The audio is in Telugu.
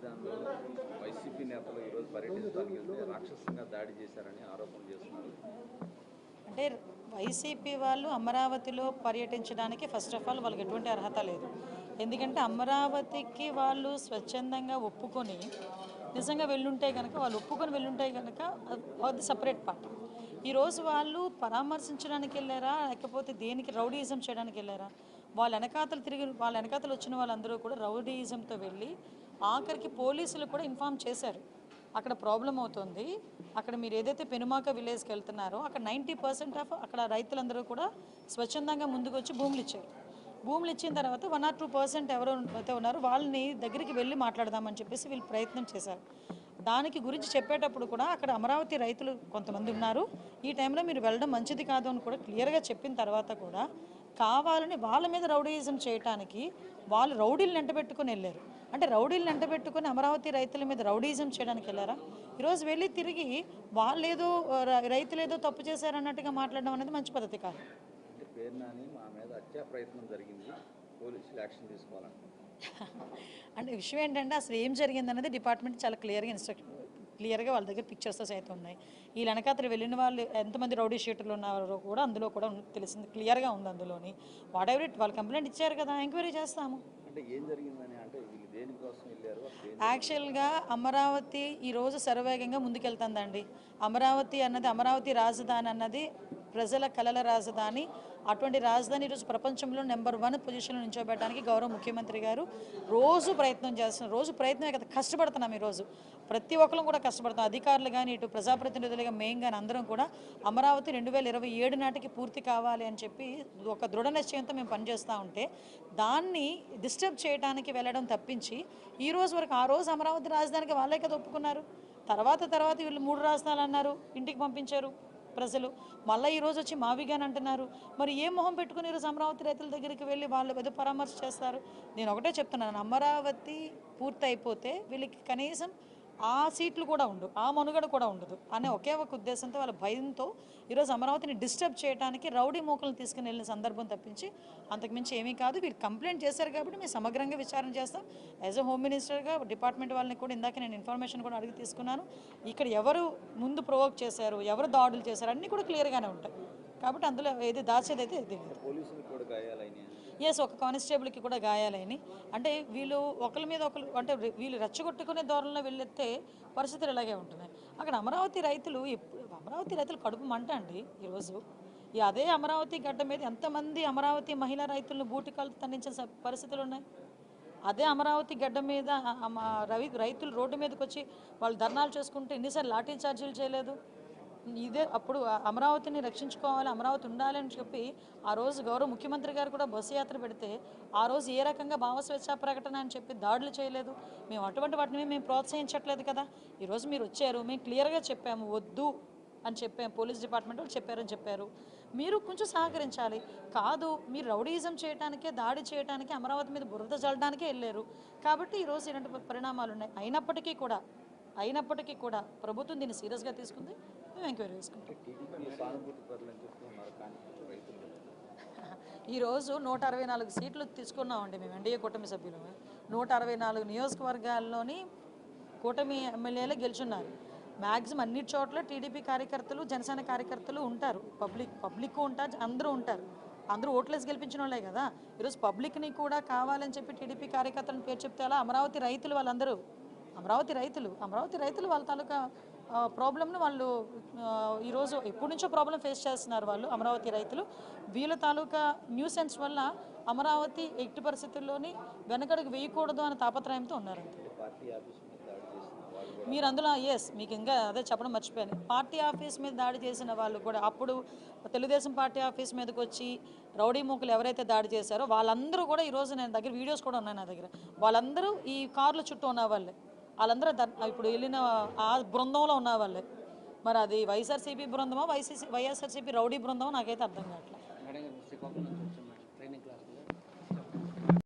రాజధానిలో వైసీపీ నేతలు ఈరోజు పర్యటించడానికి వెళ్తే రాక్షసంగా దాడి చేశారని ఆరోపణలు చేస్తున్నారు. అంటే వైసీపీ వాళ్ళు అమరావతిలో పర్యటించడానికి ఫస్ట్ ఆఫ్ ఆల్ వాళ్ళకి ఎటువంటి అర్హత లేదు. ఎందుకంటే అమరావతికి వాళ్ళు స్వచ్ఛందంగా ఒప్పుకొని నిజంగా వెళ్ళుంటే కనుక వాళ్ళు ఒప్పుకొని వెళ్ళుంటే కనుక అది సపరేట్ పార్ట్. ఈరోజు వాళ్ళు పరామర్శించడానికి వెళ్ళారా లేకపోతే దేనికి రౌడీయిజం చేయడానికి వెళ్ళారా? వాళ్ళ వెనకాతలు వచ్చిన వాళ్ళందరూ కూడా రౌడీయిజంతో వెళ్ళి ఆఖరికి పోలీసులు కూడా ఇన్ఫామ్ చేశారు అక్కడ ప్రాబ్లం అవుతుంది, అక్కడ మీరు ఏదైతే పెనుమాక విలేజ్కి వెళ్తున్నారో అక్కడ 90% ఆఫ్ అక్కడ రైతులందరూ కూడా స్వచ్ఛందంగా ముందుకు వచ్చి భూములు ఇచ్చారు. భూములు ఇచ్చిన తర్వాత 1 or 2% ఎవరో అయితే ఉన్నారో వాళ్ళని దగ్గరికి వెళ్ళి మాట్లాడదామని చెప్పేసి వీళ్ళు ప్రయత్నం చేశారు. దానికి గురించి చెప్పేటప్పుడు కూడా అక్కడ అమరావతి రైతులు కొంతమంది ఉన్నారు, ఈ టైంలో మీరు వెళ్ళడం మంచిది కాదు అని కూడా క్లియర్గా చెప్పిన తర్వాత కూడా కావాలని వాళ్ళ మీద రౌడీయిజం చేయడానికి వాళ్ళు రౌడీలను ఎంటబెట్టుకుని వెళ్ళారు. అంటే రౌడీలను ఎంటబెట్టుకుని అమరావతి రైతుల మీద రౌడీయిజం చేయడానికి వెళ్ళారా? ఈరోజు వెళ్ళి తిరిగి వాళ్ళేదో రైతులేదో తప్పు చేశారన్నట్టుగా మాట్లాడడం అనేది మంచి పద్ధతి కాదు. మా మీద హత్యా ప్రయత్నం జరిగింది, పోలీసులు యాక్షన్ తీసుకోవాలంట. అంటే విషయం ఏంటంటే అసలు ఏం జరిగిందనేది డిపార్ట్మెంట్ చాలా క్లియర్గా వాళ్ళ దగ్గర పిక్చర్స్ అయితే ఉన్నాయి. ఈ వెనకాతలు వెళ్ళిన వాళ్ళు ఎంతమంది రౌడీ షీటర్లు ఉన్నారో కూడా అందులో కూడా తెలిసింది, క్లియర్గా ఉంది అందులోని. వాట్ ఎవర్ ఇట్, వాళ్ళు కంప్లైంట్ ఇచ్చారు కదా, ఎంక్వైరీ చేస్తాము. అంటే ఏం జరిగిందని, అంటే వీళ్ళు దేనికోసం వెళ్ళారు? యాక్చువల్గా అమరావతి ఈరోజు శరవేగంగా ముందుకెళ్తుందండి. అమరావతి అన్నది, అమరావతి రాజధాని అన్నది ప్రజల కలల రాజధాని. అటువంటి రాజధాని ఈరోజు ప్రపంచంలో నెంబర్ 1 పొజిషన్లో నిల్చోబెట్టడానికి గౌరవ ముఖ్యమంత్రి గారు రోజు ప్రయత్నం చేస్తున్నారు. రోజు ప్రయత్నమే కదా, కష్టపడుతున్నాం. ఈరోజు ప్రతి ఒక్కరు కూడా కష్టపడుతున్నాం, అధికారులు కానీ ఇటు ప్రజాప్రతినిధులుగా మేము కానీ అందరం కూడా అమరావతి 2027 నాటికి పూర్తి కావాలి అని చెప్పి ఒక దృఢ నిశ్చయంతో మేము పనిచేస్తూ ఉంటే దాన్ని డిస్టర్బ్ చేయడానికి వెళ్ళడం తప్పించి ఈ రోజు వరకు ఆ రోజు అమరావతి రాజధానికి వాళ్ళే కదా ఒప్పుకున్నారు. తర్వాత వీళ్ళు 3 రాజధానులు అన్నారు, ఇంటికి పంపించారు ప్రజలు. మళ్ళీ ఈరోజు వచ్చి మావిగాని అంటున్నారు. మరి ఏ మొహం పెట్టుకుని ఈరోజు అమరావతి రైతుల దగ్గరికి వెళ్ళి వాళ్ళు ఏదో పరామర్శ చేస్తారు? నేను ఒకటే చెప్తున్నాను, అమరావతి పూర్తి అయిపోతే వీళ్ళకి కనీసం ఆ సీట్లు కూడా ఉండవు, ఆ మనుగడ కూడా ఉండదు అనే ఒకే ఒక ఉద్దేశంతో వాళ్ళ భయంతో ఈరోజు అమరావతిని డిస్టర్బ్ చేయడానికి రౌడీ మూకలను తీసుకుని వెళ్ళిన సందర్భం తప్పించి అంతకుమించి ఏమీ కాదు. వీరు కంప్లైంట్ చేశారు కాబట్టి మేము సమగ్రంగా విచారణ చేస్తాం. యాజ్ అ హోమ్ మినిస్టర్గా డిపార్ట్మెంట్ వాళ్ళని కూడా ఇందాక నేను ఇన్ఫర్మేషన్ కూడా అడిగి తీసుకున్నాను. ఇక్కడ ఎవరు ముందు ప్రొవోక్ చేశారు, ఎవరు దాడులు చేశారు అన్నీ కూడా క్లియర్గానే ఉంటాయి. కాబట్టి అందులో ఏది దాచేదైతే ఇది ఒక కానిస్టేబుల్కి కూడా గాయాలైనాయి. అంటే వీళ్ళు ఒకరి మీద ఒకరు, అంటే వీళ్ళు రెచ్చగొట్టుకునే ధోరణిలో వెళ్ళెత్తే పరిస్థితులు ఇలాగే ఉంటున్నాయి. అక్కడ అమరావతి రైతులు కడుపు మంట అండి. ఈరోజు అదే అమరావతి గడ్డ మీద ఎంతమంది అమరావతి మహిళా రైతులను బూటికాలు తన్నించిన పరిస్థితులు ఉన్నాయి. అదే అమరావతి గడ్డ మీద రైతులు రోడ్డు మీదకి వచ్చి వాళ్ళు ధర్నాలు చేసుకుంటే ఎన్నిసార్లు లాఠీ చార్జీలు చేయలేదు? ఇదే అప్పుడు అమరావతిని రక్షించుకోవాలి, అమరావతి ఉండాలి అని చెప్పి ఆ రోజు గౌరవ ముఖ్యమంత్రి గారు కూడా బస్సు యాత్ర పెడితే ఆ రోజు ఏ రకంగా భావస్వేచ్ఛా ప్రకటన అని చెప్పి దాడులు చేయలేదు. మేము అటువంటి వాటిని మేము ప్రోత్సహించట్లేదు కదా. ఈరోజు మీరు వచ్చారు, మేము క్లియర్గా చెప్పాము వద్దు అని చెప్పాము, పోలీస్ డిపార్ట్మెంట్ వాళ్ళు చెప్పారు. మీరు కొంచెం సహకరించాలి. కాదు, మీరు రౌడీయిజం చేయడానికే, దాడి చేయడానికే, అమరావతి మీద బురద చల్లడానికే వెళ్ళారు. కాబట్టి ఈరోజు ఇలాంటి పరిణామాలు ఉన్నాయి. అయినప్పటికీ కూడా ప్రభుత్వం దీన్ని సీరియస్గా తీసుకుంది. మేము ఎంక్వైరీ చేసుకుంటాం. ఈరోజు 164 సీట్లు తీసుకున్నామండి మేము, ఎన్డీఏ కూటమి సభ్యులు. 164 నియోజకవర్గాల్లోని కూటమి ఎమ్మెల్యేలే గెలుచున్నారు. మ్యాక్సిమం అన్ని చోట్ల టీడీపీ కార్యకర్తలు, జనసేన కార్యకర్తలు ఉంటారు, పబ్లిక్ ఉంటారు, అందరూ ఉంటారు. అందరూ ఓట్లేసి గెలిపించిన వాళ్ళే కదా. ఈరోజు పబ్లిక్ని కూడా కావాలని చెప్పి టీడీపీ కార్యకర్తలను పేరు చెప్తే అలా అమరావతి రైతులు వాళ్ళందరూ అమరావతి రైతులు వాళ్ళ తాలూకా ప్రాబ్లమ్ను వాళ్ళు ఈరోజు ఎప్పటి నుంచో ప్రాబ్లం ఫేస్ చేస్తున్నారు వాళ్ళు అమరావతి రైతులు. వీళ్ళ తాలూకా న్యూసెన్స్ వల్ల అమరావతి ఎట్టి పరిస్థితుల్లోని వెనకడుగు వేయకూడదు అనే తాపత్రయంతో ఉన్నారు. మీరు అందులో మీకు ఇంకా అదే చెప్పడం మర్చిపోయాను. పార్టీ ఆఫీస్ మీద దాడి చేసిన వాళ్ళు కూడా అప్పుడు తెలుగుదేశం పార్టీ ఆఫీస్ మీదకి వచ్చి రౌడీ మూకలు ఎవరైతే దాడి చేశారో వాళ్ళందరూ కూడా ఈరోజు నేను దగ్గర వీడియోస్ కూడా ఉన్నాయి నా దగ్గర. వాళ్ళందరూ ఈ కార్ల చుట్టూ ఉన్న వాళ్ళే, వాళ్ళందరూ ఇప్పుడు వెళ్ళిన ఆ బృందంలో ఉన్న వాళ్ళే. మరి అది వైఎస్ఆర్సీపీ బృందమో వైఎస్ఆర్సీపీ రౌడీ బృందమో నాకైతే అర్థం కావట్లేదు.